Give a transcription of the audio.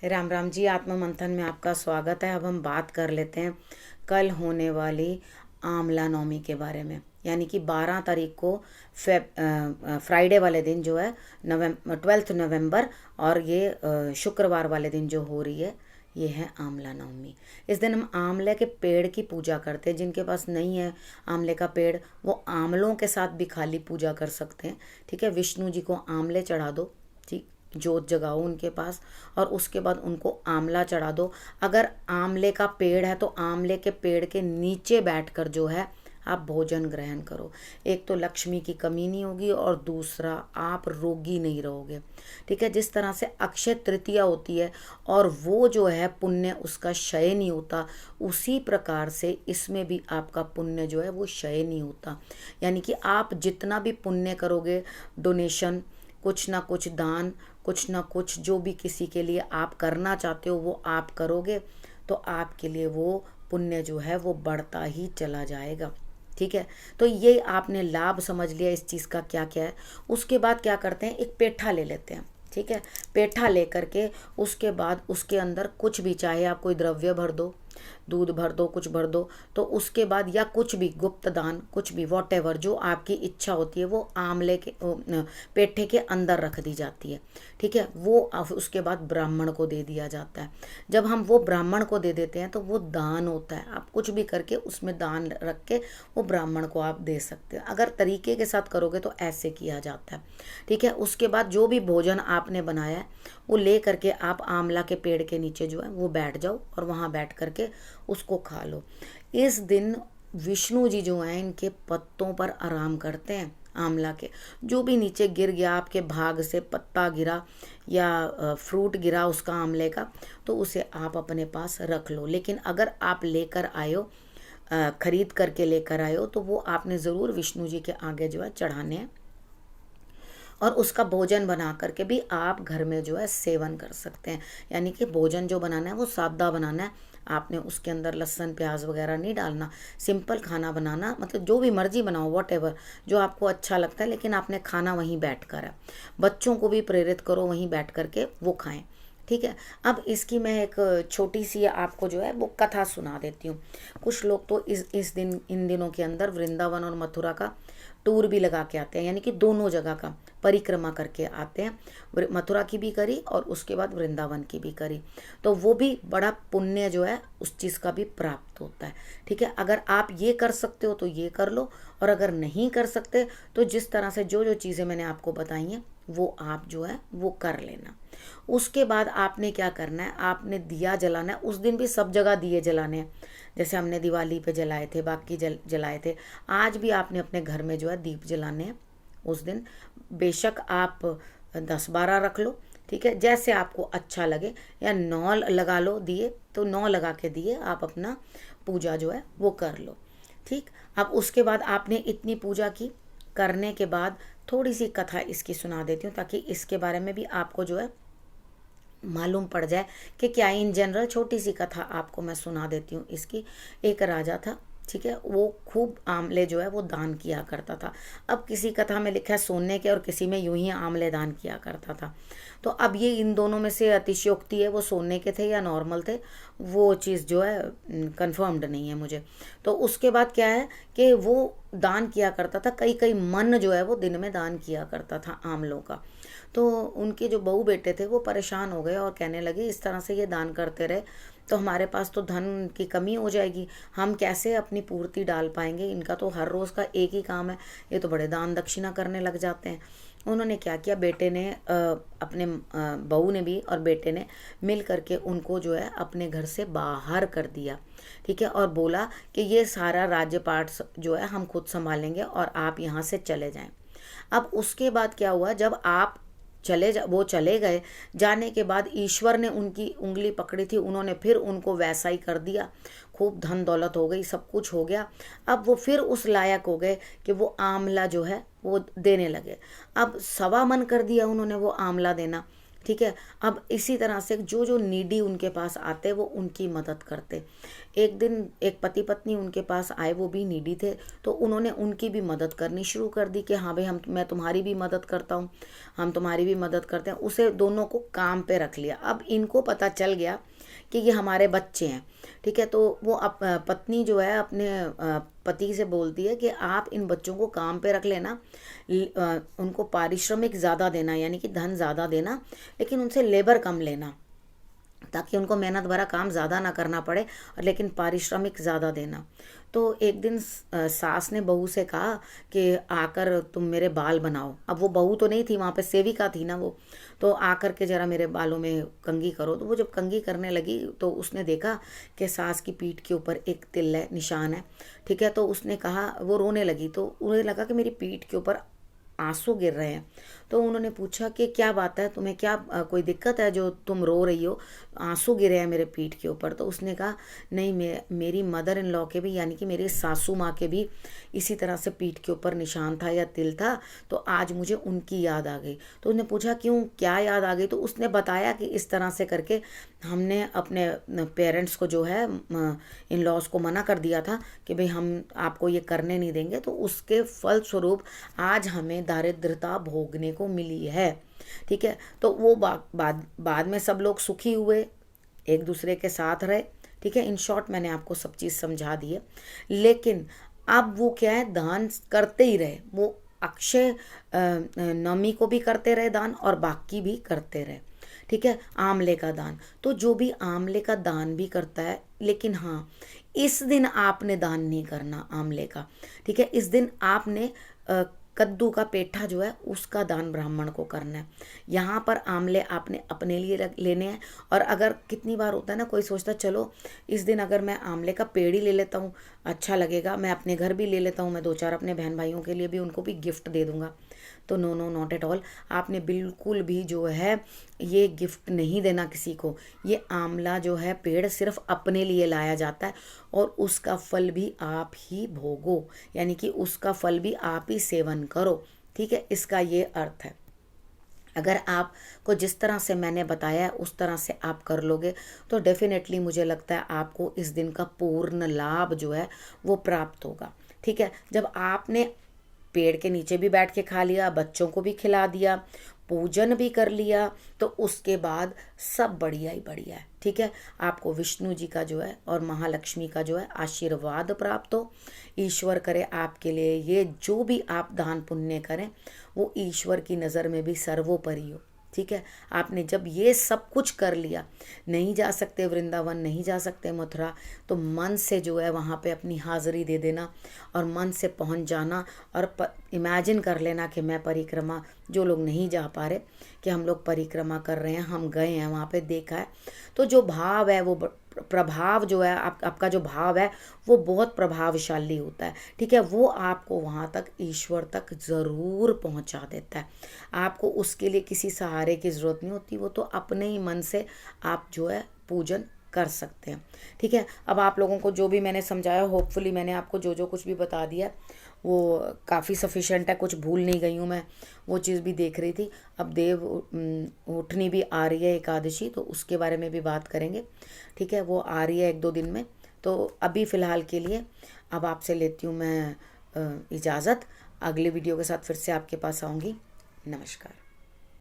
राम राम जी। आत्म मंथन में आपका स्वागत है। अब हम बात कर लेते हैं कल होने वाली आंवला नवमी के बारे में। यानी कि 12 तारीख को फ्राइडे वाले दिन जो है 12 नवंबर, और ये शुक्रवार वाले दिन जो हो रही है ये है आंवला नवमी। इस दिन हम आंवले के पेड़ की पूजा करते हैं। जिनके पास नहीं है आंवले का पेड़, वो आंवलों के साथ भी खाली पूजा कर सकते हैं। ठीक है, विष्णु जी को आंवले चढ़ा दो, ठीक, जोत जगाओ उनके पास, और उसके बाद उनको आंवला चढ़ा दो। अगर आंवले का पेड़ है तो आंवले के पेड़ के नीचे बैठकर जो है आप भोजन ग्रहण करो। एक तो लक्ष्मी की कमी नहीं होगी और दूसरा आप रोगी नहीं रहोगे। ठीक है, जिस तरह से अक्षय तृतीया होती है और वो जो है पुण्य उसका क्षय नहीं होता, उसी प्रकार से इसमें भी आपका पुण्य जो है वो क्षय नहीं होता। यानी कि आप जितना भी पुण्य करोगे, डोनेशन, कुछ ना कुछ दान, कुछ ना कुछ जो भी किसी के लिए आप करना चाहते हो वो आप करोगे, तो आपके लिए वो पुण्य जो है वो बढ़ता ही चला जाएगा। ठीक है, तो ये आपने लाभ समझ लिया इस चीज़ का क्या क्या है। उसके बाद क्या करते हैं, एक पेठा ले लेते हैं। ठीक है, पेठा लेकर के उसके बाद उसके अंदर कुछ भी, चाहे आप कोई द्रव्य भर दो, दूध भर दो, कुछ भर दो, तो उसके बाद या कुछ भी गुप्त दान, कुछ भी वॉट एवर जो आपकी इच्छा होती है वो आंवले के पेठे के अंदर रख दी जाती है। ठीक है, वो उसके बाद ब्राह्मण को दे दिया जाता है। जब हम वो ब्राह्मण को दे देते हैं तो वो दान होता है। आप कुछ भी करके उसमें दान रख के वो ब्राह्मण को आप दे सकते हो। अगर तरीके के साथ करोगे तो ऐसे किया जाता है। ठीक है, उसके बाद जो भी भोजन आपने बनाया है वो ले करके आप आंवला के पेड़ के नीचे जो है वो बैठ जाओ और वहाँ बैठ करके उसको खा लो। इस दिन विष्णु जी जो हैं इनके पत्तों पर आराम करते हैं। आंवला के जो भी नीचे गिर गया, आपके भाग से पत्ता गिरा या फ्रूट गिरा उसका आंवले का, तो उसे आप अपने पास रख लो। लेकिन अगर आप लेकर आयो, खरीद करके लेकर आयो, तो वो आपने ज़रूर विष्णु जी के आगे जो है चढ़ाने हैं। और उसका भोजन बना करके भी आप घर में जो है सेवन कर सकते हैं। यानी कि भोजन जो बनाना है वो सादा बनाना है। आपने उसके अंदर लहसुन प्याज वगैरह नहीं डालना। सिंपल खाना बनाना, मतलब जो भी मर्जी बनाओ, वॉट एवर जो आपको अच्छा लगता है, लेकिन आपने खाना वहीं बैठ कर है। बच्चों को भी प्रेरित करो वहीं बैठ कर के वो खाएं। ठीक है, अब इसकी मैं एक छोटी सी आपको जो है वो कथा सुना देती हूँ। कुछ लोग तो इस दिन, इन दिनों के अंदर वृंदावन और मथुरा का टूर भी लगा के आते हैं। यानी कि दोनों जगह का परिक्रमा करके आते हैं। मथुरा की भी करी और उसके बाद वृंदावन की भी करी, तो वो भी बड़ा पुण्य जो है उस चीज़ का भी प्राप्त होता है। ठीक है, अगर आप ये कर सकते हो तो ये कर लो, और अगर नहीं कर सकते तो जिस तरह से जो जो चीज़ें मैंने आपको बताई हैं वो आप जो है वो कर लेना। उसके बाद आपने क्या करना है, आपने दिया जलाना है। उस दिन भी सब जगह दिए जलाने हैं, जैसे हमने दिवाली पे जलाए थे, बाकी जलाए थे। आज भी आपने अपने घर में जो है दीप जलाने हैं उस दिन। बेशक आप 10-12 रख लो, ठीक है, जैसे आपको अच्छा लगे, या 9 लगा लो दिए, तो 9 लगा के दिए आप अपना पूजा जो है वो कर लो। ठीक, अब उसके बाद आपने इतनी पूजा की, करने के बाद थोड़ी सी कथा इसकी सुना देती हूँ ताकि इसके बारे में भी आपको जो है मालूम पड़ जाए कि क्या। इन जनरल छोटी सी कथा आपको मैं सुना देती हूँ इसकी। एक राजा था, ठीक है, वो खूब आंवले जो है वो दान किया करता था। अब किसी कथा में लिखा है सोने के और किसी में यूं ही आंवले दान किया करता था। तो अब ये इन दोनों में से अतिशयोक्ति है, वो सोने के थे या नॉर्मल थे, वो चीज़ जो है कंफर्म्ड नहीं है मुझे। तो उसके बाद क्या है कि वो दान किया करता था, कई कई मन जो है वो दिन में दान किया करता था आंवलों का। तो उनके जो बहू बेटे थे वो परेशान हो गए और कहने लगे इस तरह से ये दान करते रहे तो हमारे पास तो धन की कमी हो जाएगी, हम कैसे अपनी पूर्ति डाल पाएंगे, इनका तो हर रोज़ का एक ही काम है, ये तो बड़े दान दक्षिणा करने लग जाते हैं। उन्होंने क्या किया, बेटे ने अपने बहू ने भी और बेटे ने मिल करके उनको जो है अपने घर से बाहर कर दिया। ठीक है, और बोला कि ये सारा राज्यपाट जो है हम खुद संभालेंगे और आप यहाँ से चले जाएं। अब उसके बाद क्या हुआ, जब आप वो चले गए, जाने के बाद ईश्वर ने उनकी उंगली पकड़ी थी, उन्होंने फिर उनको वैसा ही कर दिया। खूब धन दौलत हो गई, सब कुछ हो गया। अब वो फिर उस लायक हो गए कि वो आंवला जो है वो देने लगे। अब 1.25 मन कर दिया उन्होंने वो आंवला देना। ठीक है। अब इसी तरह से जो जो नीडी उनके पास आते वो उनकी मदद करते। एक दिन एक पति पत्नी उनके पास आए, वो भी नीडी थे, तो उन्होंने उनकी भी मदद करनी शुरू कर दी कि हाँ भाई मैं तुम्हारी भी मदद करता हूँ, हम तुम्हारी भी मदद करते हैं। उसे दोनों को काम पे रख लिया। अब इनको पता चल गया कि ये हमारे बच्चे हैं, ठीक है। तो वो पत्नी जो है अपने पति से बोलती है कि आप इन बच्चों को काम पे रख लेना, उनको पारिश्रमिक ज़्यादा देना, यानी कि धन ज़्यादा देना, लेकिन उनसे लेबर कम लेना, ताकि उनको मेहनत भरा काम ज़्यादा ना करना पड़े, और लेकिन पारिश्रमिक ज़्यादा देना। तो एक दिन सास ने बहू से कहा कि आकर तुम मेरे बाल बनाओ। अब वो बहू तो नहीं थी, वहाँ पे सेविका थी ना वो, तो आकर के ज़रा मेरे बालों में कंघी करो। तो वो जब कंघी करने लगी तो उसने देखा कि सास की पीठ के ऊपर एक तिल है, निशान है, ठीक है। तो उसने कहा, वो रोने लगी, तो उन्हें लगा कि मेरी पीठ के ऊपर आंसू गिर रहे हैं। तो उन्होंने पूछा कि क्या बात है, तुम्हें क्या कोई दिक्कत है जो तुम रो रही हो, आंसू गिरे हैं मेरे पीठ के ऊपर। तो उसने कहा नहीं, मेरी मदर इन लॉ के भी, यानी कि मेरी सासू माँ के भी इसी तरह से पीठ के ऊपर निशान था या तिल था, तो आज मुझे उनकी याद आ गई। तो उसने पूछा क्यों, क्या याद आ गई? तो उसने बताया कि इस तरह से करके हमने अपने पेरेंट्स को जो है, इन लॉज को मना कर दिया था कि भाई हम आपको ये करने नहीं देंगे, तो उसके फलस्वरूप आज हमें दारिद्रता भोगने को मिली है, ठीक है। तो वो बाद में सब लोग सुखी हुए, एक दूसरे के साथ रहे, ठीक है। इन शॉर्ट मैंने आपको सब चीज़ समझा दी है। लेकिन अब वो क्या है, दान करते ही रहे, वो अक्षय नवमी को भी करते रहे दान, और बाकी भी करते रहे, ठीक है। आंवले का दान, तो जो भी आंवले का दान भी करता है, लेकिन हाँ इस दिन आपने दान नहीं करना आंवले का, ठीक है। इस दिन आपने कद्दू का पेठा जो है उसका दान ब्राह्मण को करना है। यहाँ पर आंवले आपने अपने लिए लेने हैं। और अगर कितनी बार होता है ना, कोई सोचता चलो इस दिन अगर मैं आंवले का पेड़ ही ले लेता हूँ, अच्छा लगेगा, मैं अपने घर भी ले लेता हूँ, मैं 2-4 अपने बहन भाइयों के लिए भी, उनको भी गिफ्ट दे दूंगा। तो no no, not at all. आपने बिल्कुल भी जो है ये गिफ्ट नहीं देना किसी को। ये आंवला जो है पेड़ सिर्फ अपने लिए लाया जाता है, और उसका फल भी आप ही भोगो, यानी कि उसका फल भी आप ही सेवन करो, ठीक है। इसका ये अर्थ है। अगर आपको जिस तरह से मैंने बताया है उस तरह से आप कर लोगे तो डेफिनेटली मुझे लगता है आपको इस दिन का पूर्ण लाभ जो है वो प्राप्त होगा, ठीक है। जब आपने पेड़ के नीचे भी बैठ के खा लिया, बच्चों को भी खिला दिया, पूजन भी कर लिया, तो उसके बाद सब बढ़िया ही बढ़िया है, ठीक है। आपको विष्णु जी का जो है और महालक्ष्मी का जो है आशीर्वाद प्राप्त हो। ईश्वर करे आपके लिए ये जो भी आप दान पुण्य करें वो ईश्वर की नज़र में भी सर्वोपरि हो, ठीक है। आपने जब ये सब कुछ कर लिया, नहीं जा सकते वृंदावन, नहीं जा सकते मथुरा, तो मन से जो है वहाँ पे अपनी हाज़िरी दे देना और मन से पहुँच जाना, और इमेजिन कर लेना कि मैं परिक्रमा, जो लोग नहीं जा पा रहे, कि हम लोग परिक्रमा कर रहे हैं, हम गए हैं वहाँ पे, देखा है। तो जो भाव है वो प्रभाव जो है आपका जो भाव है वो बहुत प्रभावशाली होता है, ठीक है। वो आपको वहाँ तक, ईश्वर तक ज़रूर पहुँचा देता है। आपको उसके लिए किसी सहारे की ज़रूरत नहीं होती, वो तो अपने ही मन से आप जो है पूजन कर सकते हैं, ठीक है। अब आप लोगों को जो भी मैंने समझाया, होपफुली मैंने आपको जो जो कुछ भी बता दिया वो काफ़ी सफिशेंट है, कुछ भूल नहीं गई हूँ मैं, वो चीज़ भी देख रही थी। अब देव उठनी भी आ रही है, एकादशी, तो उसके बारे में भी बात करेंगे, ठीक है। वो आ रही है 1-2 दिन में। तो अभी फ़िलहाल के लिए अब आपसे लेती हूँ मैं इजाज़त। अगले वीडियो के साथ फिर से आपके पास आऊँगी। नमस्कार।